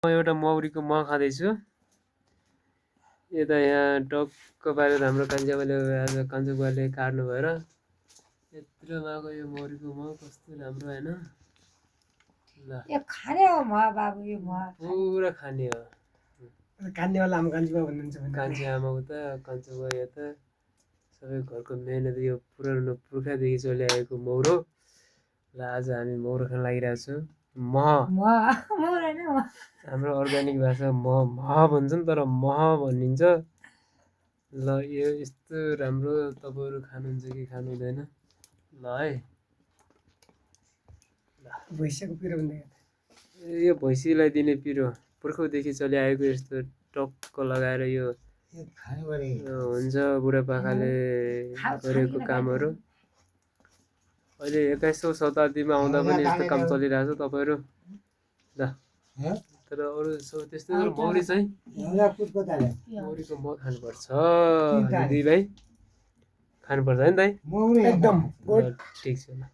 म एउटा मौरीको मह खाँदैछु। यता यहाँ टक्क पारेर हाम्रो कान्छाबाले आज कान्छुबाले काट्नु भएर यत्रो माको यो मौरीको मह कस्तो राम्रो हैन। ल यो खाने हो म बाबु यो म पुरा खाने हो। कान्नेवाला आमा कान्छुबा भन्नुहुन्छ भने कान्छी आमा उता कान्छुबा यता सबै घरको मेहनत यो पुरानो पुर्खादेखि चलिआएको मौरो। ल आज हामी मौरो खान लागिरहेको छु। मह हाम्रो अर्ग्यानिक भाषा मह भन्छ नि, तर मह भनिन्छ। ल यो यस्तो राम्रो तपाईँहरू खानुहुन्छ कि खानु हुँदैन ल है। भैँसीको पिरो भन्दै यो भैँसीलाई दिने पिरो पुर्खौँदेखि चलिआएको यस्तो टक्क लगाएर यो हुन्छ बुढापाकाले गरेको कामहरू। अहिले 21औं शताब्दीमा आउँदा पनि यस्तो काम चलिरहेको छ तपाईँहरू ल। तर अरू त्यस्तै मौरी चाहिँ मौरीको मह खानुपर्छ दिदी भाइ, खानुपर्छ है नि दाइ? एकदम ठिक छ ल।